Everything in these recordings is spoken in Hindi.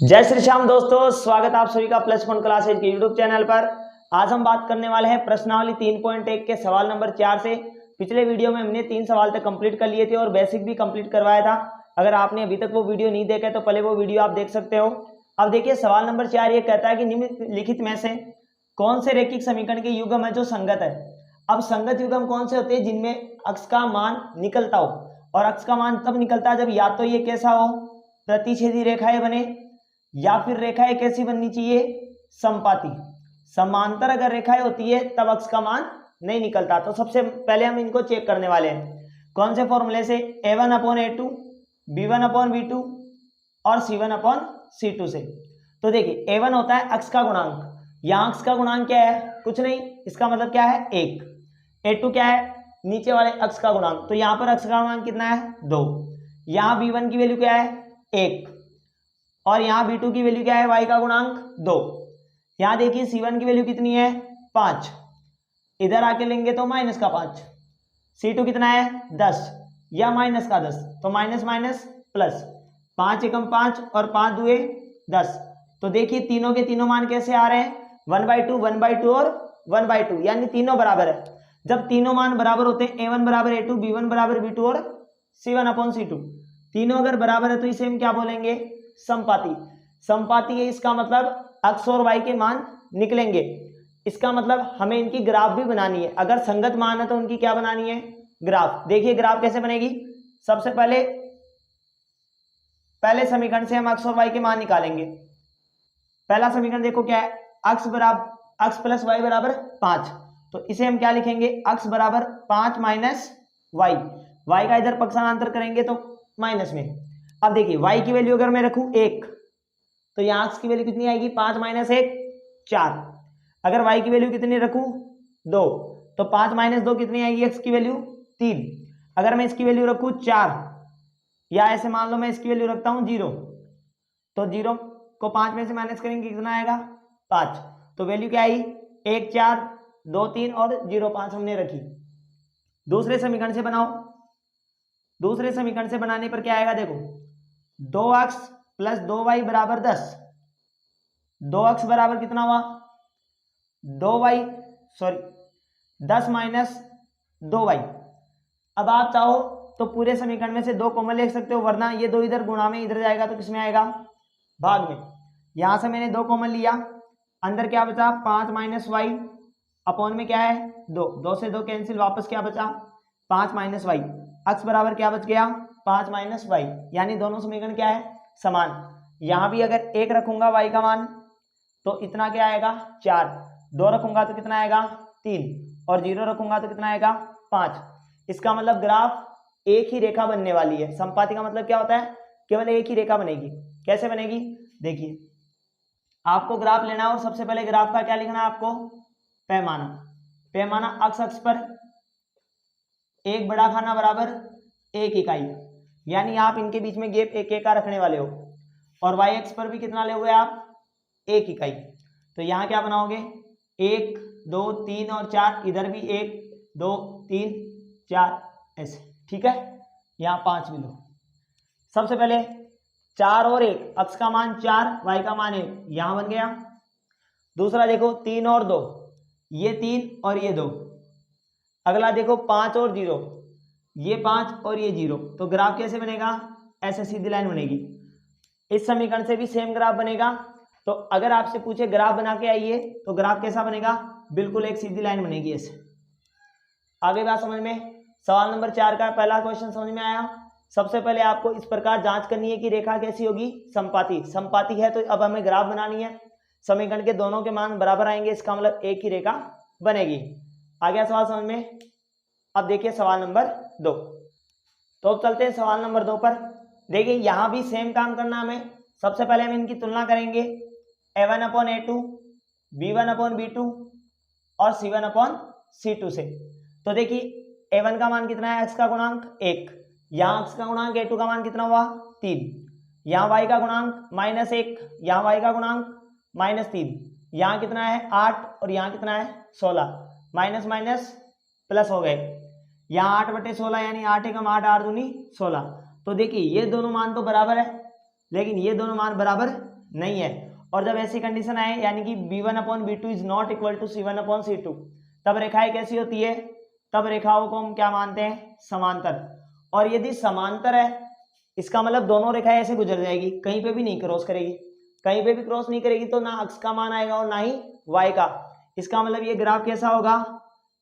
जय श्री श्याम दोस्तों, स्वागत आप सभी का प्लस वन क्लासेज के यूट्यूब चैनल पर। आज हम बात करने वाले हैं प्रश्नावली 3.1 के सवाल नंबर 4 से। पिछले वीडियो में हमने 3 सवाल तक कंप्लीट कर लिए थे और बेसिक भी कंप्लीट करवाया था। अगर आपने अभी तक वो वीडियो नहीं देखा तो पहले वो वीडियो आप देख सकते हो। अब देखिए सवाल नंबर 4 ये कहता है कि निम्नलिखित में से कौन से रैखिक समीकरण के युग्म है जो संगत है। अब संगत युग्म कौन से होते हैं? जिनमें अक्ष का मान निकलता हो, और अक्ष का मान तब निकलता है जब या तो ये कैसा हो, प्रतिच्छेदी रेखाएं बने, या फिर रेखाएं कैसी बननी चाहिए, समपाती। समांतर अगर रेखाएं होती है तब अक्ष का मान नहीं निकलता। तो सबसे पहले हम इनको चेक करने वाले हैं। कौन से फॉर्मूले से? a1/a2, b1/b2 और c1/c2 से। तो देखिए a1 होता है अक्ष का गुणांक। यहाँ अक्ष का गुणांक क्या है? कुछ नहीं, इसका मतलब क्या है? 1। a2 क्या है? नीचे वाले अक्ष का गुणांक। तो यहाँ पर अक्ष का गुणांक कितना है? 2। यहाँ b1 की वैल्यू क्या है? 1। और यहाँ b2 की वैल्यू क्या है? y का गुणांक 2। यहाँ देखिए c1 की वैल्यू कितनी है? 5। इधर आके लेंगे तो माइनस का 5। c2 कितना है? 10 या माइनस का 10। तो माइनस माइनस प्लस, 5 एकम 5 और 5 दुए 10। तो देखिए तीनों के तीनों मान कैसे आ रहे हैं? 1/2, 1/2 और 1/2, यानी तीनों बराबर है। जब तीनों मान बराबर होते हैं, a1 बराबर a2, b1 बराबर b2 और c1/c2, तीनों अगर बराबर है तो इसे हम क्या बोलेंगे? समपाती। समपाती है, इसका मतलब अक्ष और y के मान निकलेंगे। इसका मतलब हमें इनकी ग्राफ भी बनानी है। अगर संगत मान है तो उनकी क्या बनानी है? ग्राफ। देखिए ग्राफ कैसे बनेगी। सबसे पहले समीकरण से हम अक्ष और y के मान निकालेंगे। पहला समीकरण देखो क्या है? अक्ष प्लस y बराबर 5। तो इसे हम क्या लिखेंगे? अक्ष बराबर 5 माइनस y। y का इधर पक्षांतर करेंगे तो माइनस में। अब देखिए y की वैल्यू अगर मैं रखूं 1, तो यहाँ अक्ष की वैल्यू कितनी आएगी? 5 माइनस 1 4। अगर y की वैल्यू कितनी रखूं? 2, तो 5 माइनस 2 कितनी आएगी? x की वैल्यू 3। अगर मैं इसकी वैल्यू रखूं 4, या ऐसे मान लो मैं इसकी वैल्यू रखता हूं 0, तो 0 को 5 में से माइनस करेंगे कितना आएगा? 5। तो वैल्यू क्या आई? 1 4 2 3 और 0 5 हमने रखी। दूसरे समीकरण से बनाओ। दूसरे समीकरण से बनाने पर क्या आएगा? देखो 2x प्लस 2y बराबर 10। 2x बराबर कितना हुआ? 2y, sorry 10 minus 2y। अब आप चाहो तो पूरे समीकरण में से 2 कॉमन ले सकते हो, वरना ये 2 इधर गुणा में इधर जाएगा तो किसमें आएगा? भाग में। यहां से मैंने 2 कॉमन लिया, अंदर क्या बचा? 5 माइनस वाई, अपॉन में क्या है? 2। 2 से 2 कैंसिल, वापस क्या बचा? 5 माइनस वाई। अक्ष बराबर क्या बच गया? 5 माइनस वाई। यानी दोनों समीकरण क्या है? समान। यहां भी अगर 1 रखूंगा y का मान तो इतना क्या आएगा? 4। 2 रखूंगा तो कितना आएगा? 3। और 0 रखूंगा तो कितना आएगा? 5। इसका मतलब ग्राफ एक ही रेखा बनने वाली है। समपाती का मतलब क्या होता है? केवल एक ही रेखा बनेगी। कैसे बनेगी? देखिए आपको ग्राफ लेना है और सबसे पहले ग्राफ का क्या लिखना है आपको? पैमाना। पैमाना अक्ष पर 1 बड़ा खाना बराबर 1 इकाई, यानी आप इनके बीच में गैप 1 1 का रखने वाले हो। और y अक्ष पर भी कितना ले हुए आप? 1 इकाई। तो यहाँ क्या बनाओगे? 1 2 3 और 4, इधर भी 1 2 3 4 ऐसे, ठीक है। यहाँ 5 भी लो। सबसे पहले 4 और 1, अक्ष का मान 4 y का मान 1, यहाँ बन गया। दूसरा देखो 3 और 2, ये 3 और ये 2। अगला देखो 5 और 0, ये 5 और ये 0। तो ग्राफ कैसे बनेगा? ऐसे सीधी लाइन बनेगी। इस समीकरण से भी सेम ग्राफ बनेगा। तो अगर आपसे पूछे ग्राफ बना के आइए तो ग्राफ कैसा बनेगा? बिल्कुल एक सीधी लाइन बनेगी ऐसे। आगे बात समझ में? सवाल नंबर 4 का पहला क्वेश्चन समझ में आया। सबसे पहले आपको इस प्रकार जांच करनी है कि रेखा कैसी होगी? समपाती। समपाती है तो अब हमें ग्राफ बनानी है। समीकरण के दोनों के मान बराबर आएंगे, इसका मतलब एक ही रेखा बनेगी। आ गया सवाल समझ में? अब देखिए सवाल नंबर 2। तो अब चलते हैं सवाल नंबर 2 पर। देखिए यहां भी सेम काम करना हमें। सबसे पहले हम इनकी तुलना करेंगे a1/a2, b1/b2 और c1/c2 से। तो देखिए a1 का मान कितना है? x का गुणांक 1। यहाँ x का गुणांक a2 का मान कितना हुआ? 3। यहाँ y का गुणांक -1, यहाँ y का गुणांक -3। यहाँ कितना है? 8 और यहाँ कितना है? 16। माइनस माइनस प्लस हो गए। यहाँ 8/16 यानी 8 एकम 8 8 दूनी 16। तो देखिए ये दोनों मान तो बराबर है, लेकिन ये दोनों मान बराबर नहीं है। और जब ऐसी कंडीशन आए यानी कि b1/b2 is not equal to c1/c2, तब रेखाएं कैसी होती है? तब रेखाओं को हम क्या मानते हैं? समांतर। और यदि समांतर है इसका मतलब दोनों रेखाएं ऐसे गुजर जाएगी, कहीं पे भी नहीं क्रॉस करेगी। कहीं पे भी क्रॉस नहीं करेगी तो ना अक्स का मान आएगा और ना ही वाई का। इसका मतलब ये ग्राफ कैसा होगा?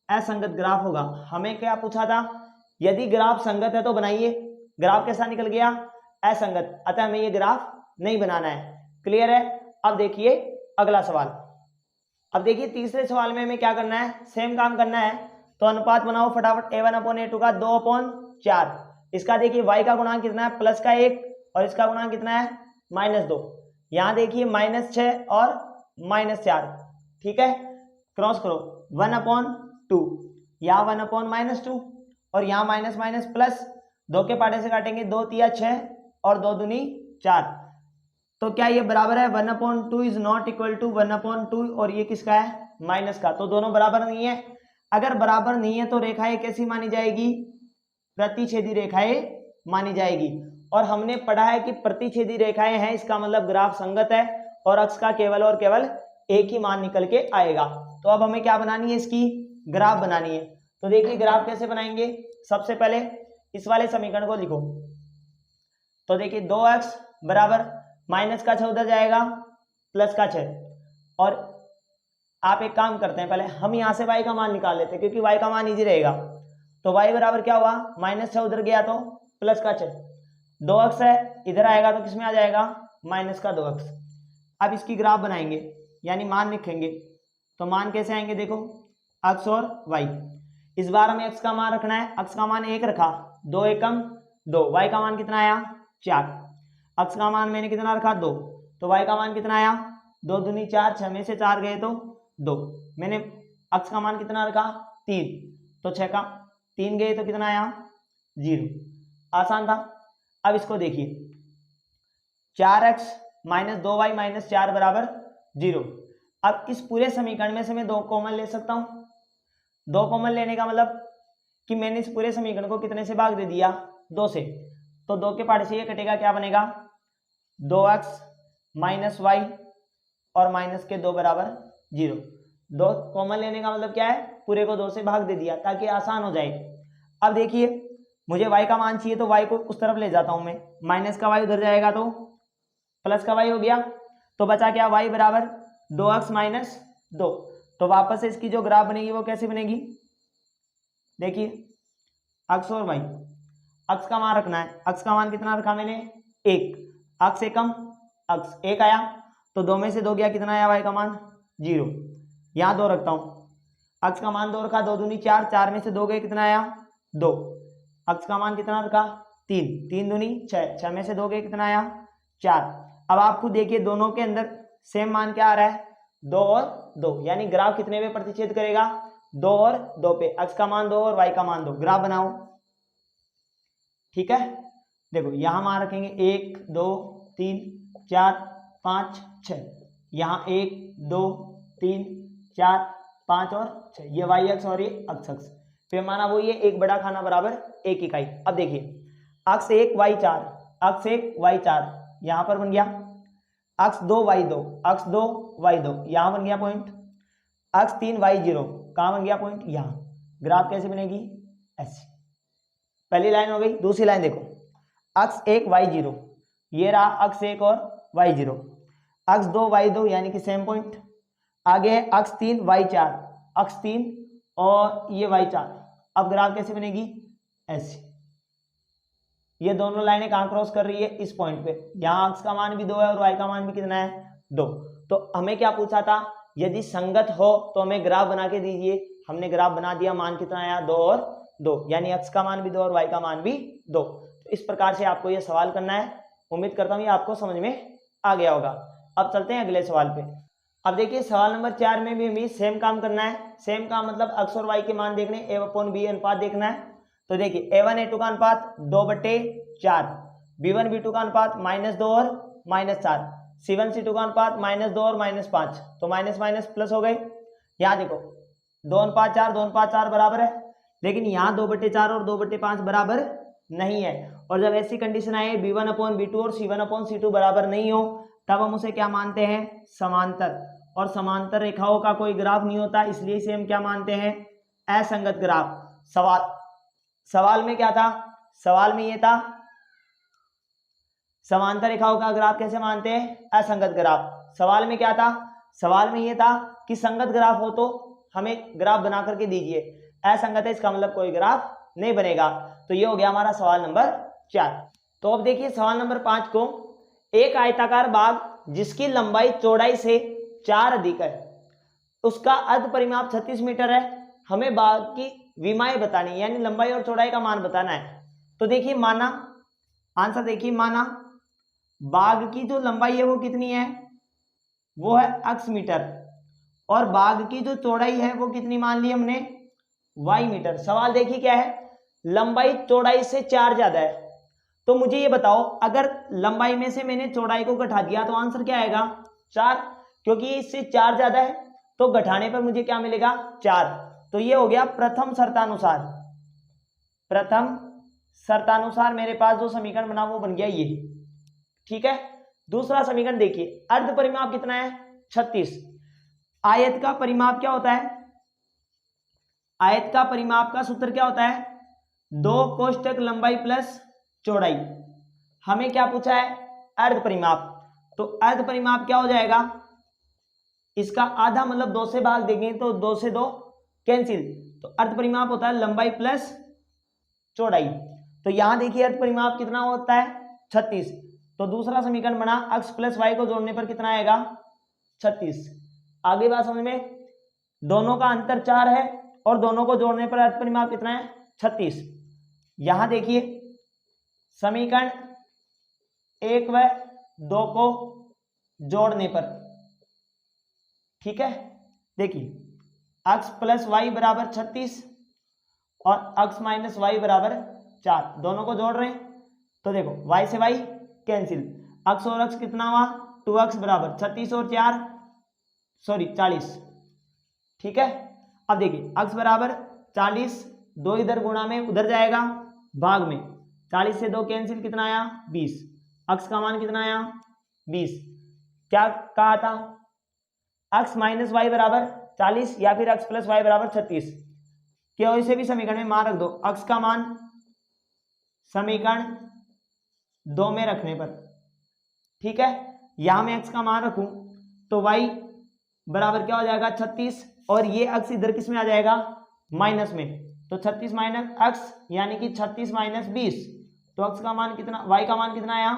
असंगत ग्राफ होगा। हमें क्या पूछा था? यदि ग्राफ संगत है तो बनाइए। ग्राफ कैसा निकल गया? असंगत। अतः हमें ये ग्राफ नहीं बनाना है। क्लियर है? अब देखिए अगला सवाल। अब देखिए तीसरे सवाल में हमें क्या करना है? सेम काम करना है। तो अनुपात बनाओ फटाफट। a1/a2 का 2/4। इसका देखिए y का गुणांक कितना है? +1 और इसका गुणांक कितना है? -2। यहाँ देखिए -6 और -4। ठीक है, क्रॉस करो 1/2। यहाँ 1/-2 और यहाँ माइनस माइनस प्लस, 2 के पाटे से काटेंगे 2 तिया 6 और 2 दूनी 4। तो क्या ये बराबर है? 1/2 इज नॉट इक्वल टू 1/2 और ये किसका है? माइनस का। तो दोनों बराबर नहीं है। अगर बराबर नहीं है तो रेखाएं कैसी मानी जाएगी? प्रतिच्छेदी रेखाएं मानी जाएगी। और हमने पढ़ा है कि प्रतिच्छेदी रेखाएं हैं इसका मतलब ग्राफ संगत है और अक्ष का केवल और केवल एक ही मान निकल के आएगा। तो अब हमें क्या बनानी है? इसकी ग्राफ बनानी है। तो देखिए ग्राफ कैसे बनाएंगे? सबसे पहले इस वाले समीकरण को लिखो। तो देखिए 2x बराबर -6 उधर जाएगा, +6। और आप एक काम करते हैं, पहले हम यहाँ से y का मान निकाल लेते हैं क्योंकि y का मान इजी रहेगा। तो y बराबर क्या हुआ? -6 उधर गया तो +6। 2x है, इधर आएगा तो किसमें आ जाएगा? -2x। अब इसकी ग्राफ बनाएंगे यानी मान लिखेंगे। तो मान कैसे आएंगे? देखो x और y। इस बार हमें x का मान रखना है। x का मान 1 रखा, 2 एकम 2। y का मान कितना आया? 4। x का मान मैंने कितना रखा? 2। तो y का मान कितना आया? 2 दूनी 4, 6 में से 4 गए तो 2। मैंने x का मान कितना रखा? 3। तो 6 का 3 गए तो कितना आया? 0। आसान था। अब इसको देखिए 4x - 2y - 4 बराबर 0। अब इस पूरे समीकरण में से मैं 2 कॉमन ले सकता हूं। 2 कॉमन लेने का मतलब कि मैंने इस पूरे समीकरण को कितने से भाग दे दिया? 2 से। तो 2 के पाटे से ये कटेगा, क्या बनेगा? 2x - y और माइनस के 2 बराबर 0। 2 कॉमन लेने का मतलब क्या है? पूरे को 2 से भाग दे दिया ताकि आसान हो जाए। अब देखिए मुझे y का मान चाहिए तो y को उस तरफ ले जाता हूं मैं। माइनस का y उधर जाएगा तो प्लस का y हो गया। तो बचा क्या? y बराबर 2x - 2। तो वापस से इसकी जो ग्राफ बनेगी वो कैसे बनेगी? देखिए x और y। x का मान रखना है। x का मान कितना रखा मैंने? 1। x एकम x 1 आया तो 2 में से 2 गया, कितना आया? y का मान 0। यहाँ 2 रखता हूँ। x का मान 2 रखा, 2 दूनी 4, 4 में से 2 गए, कितना आया? 2। x का मान कितना रखा? 3। 3 दूनी 6, 6 में से 2 गए, कितना आया? 4। अब आप खुद देखिए दोनों के अंदर सेम मान क्या आ रहा है? 2 और 2। यानी ग्राफ कितने पे प्रतिच्छेद करेगा? 2 और 2 पे। x का मान 2 और y का मान 2। ग्राफ बनाओ। ठीक है, देखो यहां मान रखेंगे 1 2 3 4 5 6। यहाँ 1 2 3 4 5 और 6। ये वाई अक्ष और ये x अक्ष। पैमाना वो ये 1 बड़ा खाना बराबर 1 इकाई। अब देखिए x 1 y 4, x 1 y 4 यहाँ पर बन गया। x 2 y 2, x 2 y 2 यहाँ बन गया पॉइंट। x 3 y 0 कहाँ बन गया पॉइंट? यहाँ। ग्राफ कैसे बनेगी? ऐसे। पहली लाइन हो गई। दूसरी लाइन देखो x 1 y 0, ये रहा x 1 और y 0। x 2 y 2 यानी कि सेम पॉइंट। आगे है x 3 y 4, x 3 और ये y 4। अब ग्राफ कैसे बनेगी? ऐसे। ये दोनों लाइनें कहाँ क्रॉस कर रही है? इस पॉइंट पे। यहाँ x का मान भी 2 है और y का मान भी कितना है? 2। तो हमें क्या पूछा था? यदि संगत हो तो हमें ग्राफ बना के दीजिए। हमने ग्राफ बना दिया। मान कितना आया? 2 और 2, यानी x का मान भी 2 और y का मान भी 2। तो इस प्रकार से आपको यह सवाल करना है। उम्मीद करता हूँ ये आपको समझ में आ गया होगा। अब चलते हैं अगले सवाल पे। अब देखिए सवाल नंबर 4 में भी हमें सेम काम करना है। सेम काम मतलब x और y के मान देखने, a/b अनुपात देखना है। तो देखिए a1 a2 का अनुपात 2/4, b1 b2 का अनुपात -2 और -4, c1 c2 का अनुपात -2 और -5। तो माइनस माइनस प्लस हो गए। यहाँ देखो 2:4, 2:4 बराबर है, लेकिन यहाँ 2/4 और 2/5 बराबर नहीं है। और जब ऐसी कंडीशन आए b1/b2 और c1/c2 बराबर नहीं हो तब हम उसे क्या मानते हैं, समांतर। और समांतर रेखाओं का कोई ग्राफ नहीं होता, इसलिए इसे हम क्या मानते हैं, असंगत ग्राफ। सवाल में क्या था, सवाल में ये था समांतर रेखाओं का ग्राफ कैसे मानते हैं, असंगत ग्राफ। सवाल में क्या था, सवाल में ये था कि संगत ग्राफ हो तो हमें ग्राफ बना करके दीजिए, असंगत है इसका मतलब कोई ग्राफ नहीं बनेगा। तो ये हो गया हमारा सवाल नंबर 4। तो अब देखिए सवाल नंबर 5 को, एक आयताकार बाग जिसकी लंबाई चौड़ाई से 4 अधिक है, उसका अर्ध परिमाप 36 मीटर है, हमें बाग की विमाएं बतानी है, यानी लंबाई और चौड़ाई का मान बताना है। तो देखिए माना, आंसर देखिए, माना बाग की जो लंबाई है वो कितनी है, वो है x मीटर, और बाग की जो चौड़ाई है वो कितनी मान ली हमने, y मीटर। सवाल देखिए क्या है, लंबाई चौड़ाई से 4 ज्यादा है, तो मुझे ये बताओ अगर लंबाई में से मैंने चौड़ाई को घटा दिया तो आंसर क्या आएगा, 4, क्योंकि इससे 4 ज्यादा है तो घटाने पर मुझे क्या मिलेगा, 4। तो ये हो गया प्रथम शर्तानुसार, प्रथम शर्तानुसार मेरे पास जो समीकरण बना वो बन गया ये, ठीक है। दूसरा समीकरण देखिए, अर्ध परिमाप कितना है, 36। आयत का परिमाप क्या होता है, आयत का परिमाप का सूत्र क्या होता है, 2 कोष्टक लंबाई प्लस चौड़ाई। हमें क्या पूछा है, अर्ध परिमाप, तो अर्ध परिमाप क्या हो जाएगा, इसका आधा मतलब 2 से भाग देंगे तो 2 से 2 कैंसिल, तो अर्ध परिमाप होता है लंबाई प्लस चौड़ाई। तो यहां देखिए अर्ध परिमाप कितना होता है, 36। तो दूसरा समीकरण बना x प्लस वाई को जोड़ने पर कितना आएगा, 36। आगे बात समझ में, दोनों का अंतर 4 है और दोनों को जोड़ने पर अर्ध परिमाप कितना है, 36। यहां देखिए समीकरण 1 व 2 को जोड़ने पर, ठीक है, देखिए x प्लस वाई बराबर 36 और x माइनस वाई बराबर 4, दोनों को जोड़ रहे हैं तो देखो y से y कैंसिल, x और x कितना हुआ, 2x बराबर 36 और 4 40, ठीक है। अब देखिए x बराबर 40, 2 इधर गुणा में उधर जाएगा भाग में, 40 से 2 कैंसिल, कितना आया 20, x का मान कितना आया 20। क्या कहा था, x माइनस वाई बराबर 40 या फिर x प्लस वाई बराबर 36, क्या इसे भी समीकरण में मान रख दो, x का मान समीकरण 2 में रखने पर, ठीक है। यहां मैं x का मान रखूं तो y बराबर क्या हो जाएगा 36, और ये x इधर किस में आ जाएगा, माइनस में, तो 36 माइनस x यानी कि 36 माइनस 20, तो x का मान कितना, y का मान कितना आया,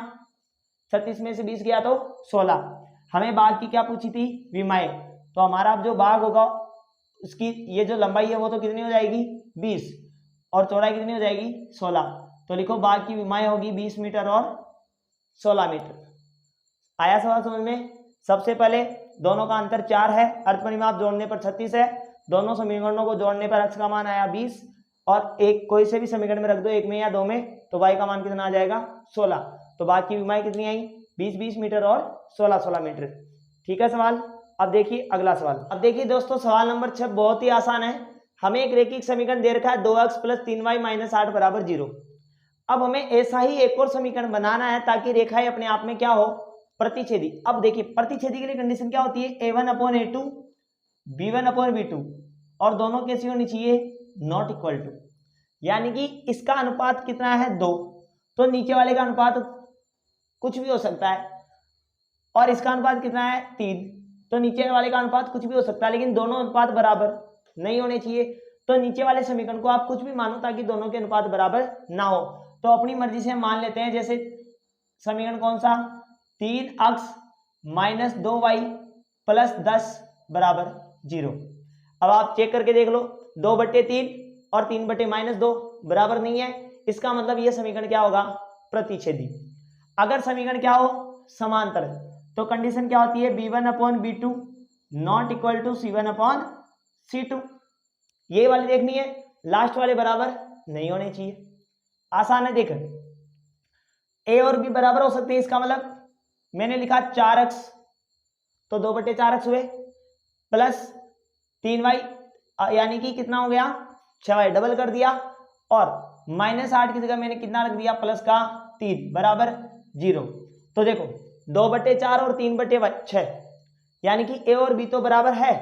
36 में से 20 गया तो 16। हमें बाग की क्या पूछी थी, विमाएं, तो हमारा अब जो बाग होगा उसकी ये जो लंबाई है वो तो कितनी हो जाएगी 20, और चौड़ाई कितनी हो जाएगी 16, तो लिखो बाग की विमाएं होगी 20 मीटर और 16 मीटर। आया सवाल समझ में। सबसे पहले दोनों का अंतर 4 है, अर्ध परिमाप जोड़ने पर 36 है, दोनों समीकरणों को जोड़ने पर x का मान आया 20, और एक कोई से भी समीकरण में रख दो, एक में या दो में, तो y का मान कितना आ जाएगा 16। तो बाग की विमाएं कितनी आई, 20 मीटर और 16 मीटर, ठीक है सवाल। अब देखिए अगला सवाल। अब देखिए दोस्तों सवाल नंबर 6 बहुत ही आसान है। हमें एक रेखिक समीकरण दे रखा है 2x प्लस 3y माइनस 8 बराबर 0। अब हमें ऐसा ही एक और समीकरण बनाना है ताकि रेखाएं अपने आप में क्या हो, प्रतिच्छेदी। अब देखिए प्रतिच्छेदी के लिए कंडीशन क्या होती है, a1/a2 b1/b2, और दोनों कैसी होनी चाहिए, नॉट इक्वल टू, यानी कि इसका अनुपात कितना है 2, तो नीचे वाले का अनुपात कुछ भी हो सकता है, और इसका अनुपात कितना है 3, तो नीचे वाले का अनुपात कुछ भी हो सकता है, लेकिन दोनों अनुपात बराबर नहीं होने चाहिए। तो नीचे वाले समीकरण को आप कुछ भी मानो ताकि दोनों के अनुपात बराबर ना हो। तो अपनी मर्जी से हम मान लेते हैं, जैसे समीकरण कौन सा, 3x माइनस 2y प्लस 10 बराबर 0। अब आप चेक करके देख लो, 2/3 और 3/-2 बराबर नहीं है, इसका मतलब यह समीकरण क्या होगा, प्रतिच्छेदी। अगर समीकरण क्या हो, समांतर, तो कंडीशन क्या होती है, b1/b2 not equal to c1/c2। ये वाली देखनी है, लास्ट वाले बराबर नहीं होने चाहिए। आसान है, देख a और b बराबर हो सकते हैं, इसका मतलब मैंने लिखा 4x, तो 2/4x हुए, प्लस 3y यानी कि कितना हो गया 6y, डबल कर दिया, और माइनस 8 की जगह मैंने कितना रख दिया, प्लस का 3 बराबर 0। तो देखो 2/4 और 3/6, यानी कि ए और बी तो बराबर है,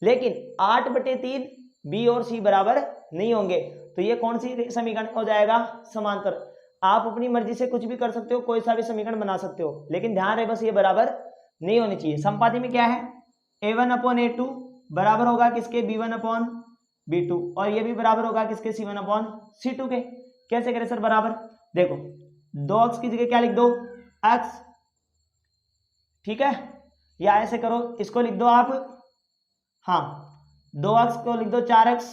लेकिन 8/3 बी और सी बराबर नहीं होंगे। तो ये कौन सी समीकरण हो जाएगा? समांतर। आप अपनी मर्जी से कुछ भी कर सकते हो, कोई सा भी समीकरण बना सकते हो, लेकिन ध्यान रहे बस ये बराबर नहीं होनी चाहिए। समपाती में क्या है? A1/A2 बराबर होगा किसके? B1/B2, और ये भी बराबर होगा किसके? C1/C2 के। कैसे करें सर बराबर? देखो 2x की जगह क्या लिख दो? x, ठीक है, या ऐसे करो, इसको लिख दो आप, हाँ 2x को लिख दो 4x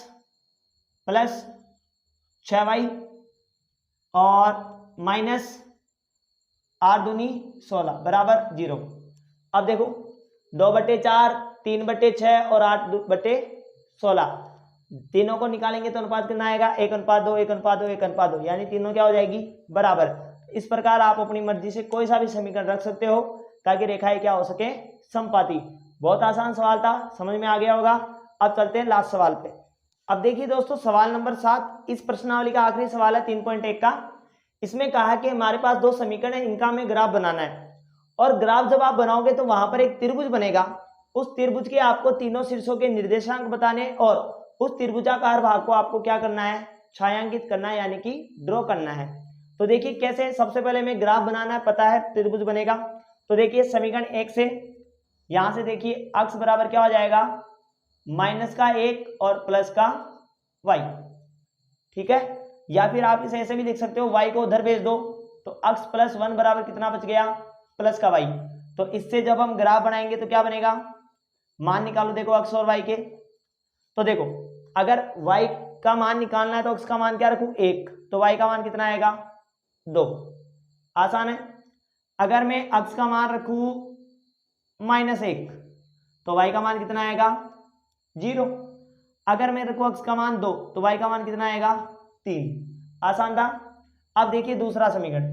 प्लस 6y और माइनस 8 दूनी 16 बराबर 0। अब देखो 2/4, 3/6 और 8/16, तीनों को निकालेंगे तो अनुपात कितना आएगा? 1:2, 1:2, 1:2, यानी तीनों क्या हो जाएगी? बराबर। इस प्रकार आप अपनी मर्जी से कोई सा भी समीकरण रख सकते हो ताकि रेखाएं क्या हो सके? समपाती। बहुत आसान सवाल था, समझ में आ गया होगा। अब चलते हैं लास्ट सवाल पे। अब देखिए दोस्तों, सवाल नंबर 7 इस प्रश्नावली का आखिरी सवाल है 3.1 का। इसमें कहा कि हमारे पास दो समीकरण है, इनका हमें ग्राफ बनाना है, और ग्राफ जब आप बनाओगे तो वहां पर एक त्रिभुज बनेगा। उस त्रिभुज के आपको तीनों शीर्षों के निर्देशांक बताने, और उस त्रिभुजाकार भाग को आपको क्या करना है? छायांकित करना है, यानी कि ड्रॉ करना है। तो देखिए कैसे, सबसे पहले हमें ग्राफ बनाना है, पता है त्रिभुज बनेगा। तो देखिए समीकरण 1 से, यहां से देखिए अक्ष बराबर क्या हो जाएगा? -1 और +y, ठीक है। या फिर आप इसे ऐसे भी लिख सकते हो, y को उधर भेज दो तो अक्ष +1 बराबर कितना बच गया? +y। तो इससे जब हम ग्राफ बनाएंगे तो क्या बनेगा? मान निकालो, देखो अक्ष और y के। तो देखो अगर y का मान निकालना है तो अक्ष का मान क्या रखूं? 1, तो y का मान कितना आएगा? 2। आसान है। अगर मैं अक्ष का मान रखूं -1 तो y का मान कितना आएगा? 0। अगर मैं रखूं अक्ष का मान 2 तो y का मान कितना आएगा? 3। आसान था। अब देखिए दूसरा समीकरण,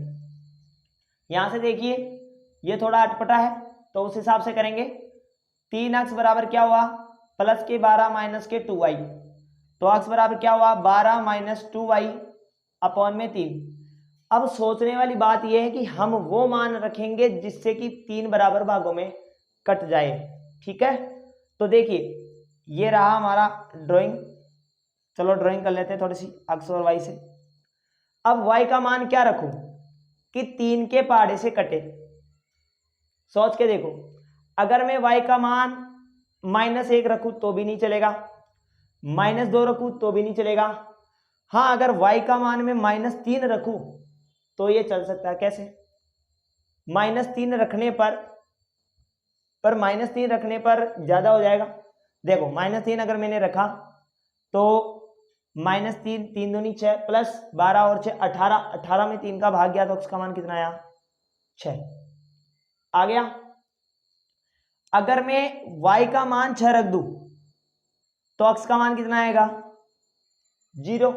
यहां से देखिए ये थोड़ा अटपटा है तो उस हिसाब से करेंगे। 3x बराबर क्या हुआ? +12 - 2y, तो x बराबर क्या हुआ? 12 - 2y अपॉन में 3। अब सोचने वाली बात यह है कि हम वो मान रखेंगे जिससे कि 3 बराबर भागों में कट जाए, ठीक है। तो देखिए ये रहा हमारा ड्राइंग, चलो ड्राइंग कर लेते हैं थोड़ी सी x और y से। अब y का मान क्या रखूं कि 3 के पहाड़े से कटे? सोच के देखो, अगर मैं y का मान -1 रखूं तो भी नहीं चलेगा, -2 रखूं तो भी नहीं चलेगा। हाँ अगर y का मान में -3 रखूं तो ये चल सकता है। कैसे? -3 रखने पर -3 रखने पर ज्यादा हो जाएगा। देखो -3 अगर मैंने रखा तो -3, 3 दूनी 6 प्लस 12 और 6 18, 18 में 3 का भाग गया तो उसका मान कितना आया? 6 आ गया। अगर मैं y का मान 6 रख दूं तो अक्ष का मान कितना आएगा? 0,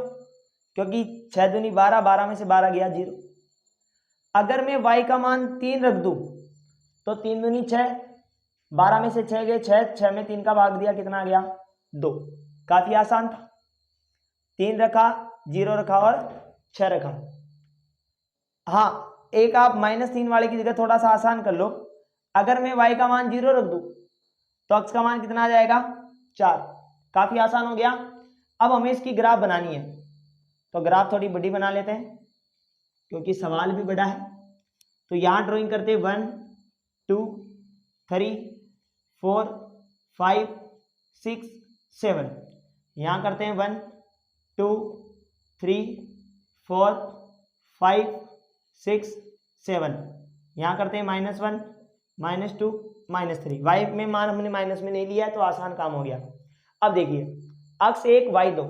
क्योंकि 6 दूनी 12, 12 में से 12 गया 0। अगर मैं y का मान 3 रख दूं तो 3 दूनी 6, 12 में से 6 गए 6, 6 में 3 का भाग दिया, कितना आ गया? 2। काफी आसान था। 3 रखा, 0 रखा और 6 रखा। हाँ एक आप -3 वाले की जगह थोड़ा सा आसान कर लो। अगर मैं y का मान 0 रख दूं तो x का मान कितना आ जाएगा? 4। काफी आसान हो गया। अब हमें इसकी ग्राफ बनानी है, तो ग्राफ थोड़ी बड़ी बना लेते हैं क्योंकि सवाल भी बड़ा है। तो यहां ड्राइंग करते हैं 1 2 3 4 5 6 7। यहां करते हैं 1 2 3 4 5 6 7। यहां करते हैं -1 -2 -3। y में मान हमने माइनस में नहीं लिया है तो आसान काम हो गया। अब देखिए अक्ष 1 y 2,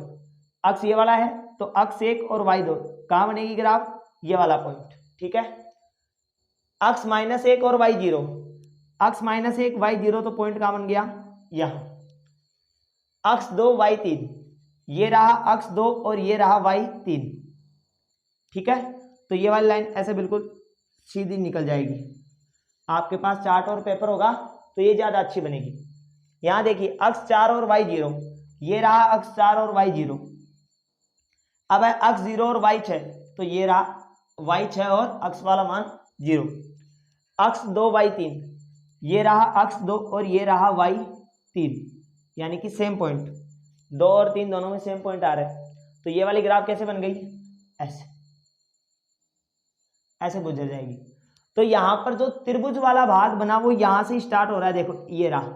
अक्ष ये वाला है तो अक्ष 1 और y 2 कहां बनेगी ग्राफ? ये वाला पॉइंट, ठीक है। अक्ष -1 और y 0, अक्ष -1 y 0 तो पॉइंट कहां बन गया? यहां। अक्ष 2 y 3, ये रहा अक्ष 2 और ये रहा y 3, ठीक है। तो ये वाली लाइन ऐसे बिल्कुल सीधी निकल जाएगी। आपके पास चार्ट और पेपर होगा तो ये ज्यादा अच्छी बनेगी। यहां देखिए अक्ष 4 और y 0, ये रहा अक्ष 4 और y 0। अब है अक्ष 0 और y 6, तो ये रहा y 6 और अक्ष वाला मान 0। अक्ष 2 y 3, ये रहा अक्ष 2 और ये रहा y 3, यानी कि सेम पॉइंट, 2 और 3 दोनों में सेम पॉइंट आ रहा है। तो ये वाली ग्राफ कैसे बन गई, ऐसे ऐसे गुजर जाएगी। तो यहां पर जो त्रिभुज वाला भाग बना वो यहां से स्टार्ट हो रहा है, देखो ये रहा,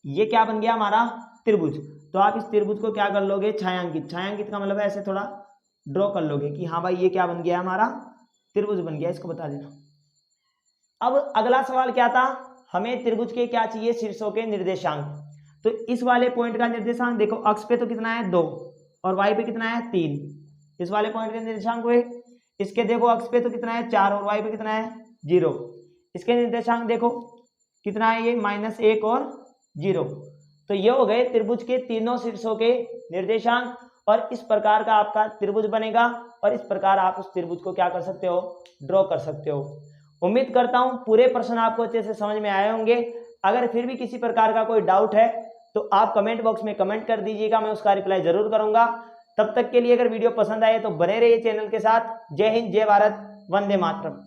ये क्या बन गया हमारा त्रिभुज। तो आप इस त्रिभुज को क्या कर लोगे, छायांकित, छायांकित का मतलब ऐसे थोड़ा ड्रॉ कर लोगे कि हाँ भाई ये क्या बन गया हमारा त्रिभुज बन गया, इसको बता देना। अब अगला सवाल क्या था, हमें त्रिभुज के क्या चाहिए, शीर्षों के निर्देशांक। तो इस वाले पॉइंट का निर्देशांक देखो, अक्ष पे तो कितना है 2 और वाई पे कितना है 3, इस वाले पॉइंट के निर्देशांक हुए। इसके देखो अक्ष पे तो कितना है 4 और वाई पे कितना है 0, इसके निर्देशांक देखो कितना है ये -1 और 0। तो ये हो गए त्रिभुज के तीनों शीर्षों के निर्देशांक, और इस प्रकार का आपका त्रिभुज बनेगा और इस प्रकार आप उस त्रिभुज को क्या कर सकते हो, ड्रॉ कर सकते हो। उम्मीद करता हूं पूरे प्रश्न आपको अच्छे से समझ में आए होंगे। अगर फिर भी किसी प्रकार का कोई डाउट है तो आप कमेंट बॉक्स में कमेंट कर दीजिएगा, मैं उसका रिप्लाई जरूर करूंगा। तब तक के लिए अगर वीडियो पसंद आए तो बने रहिए चैनल के साथ। जय हिंद, जय भारत, वंदे मातरम।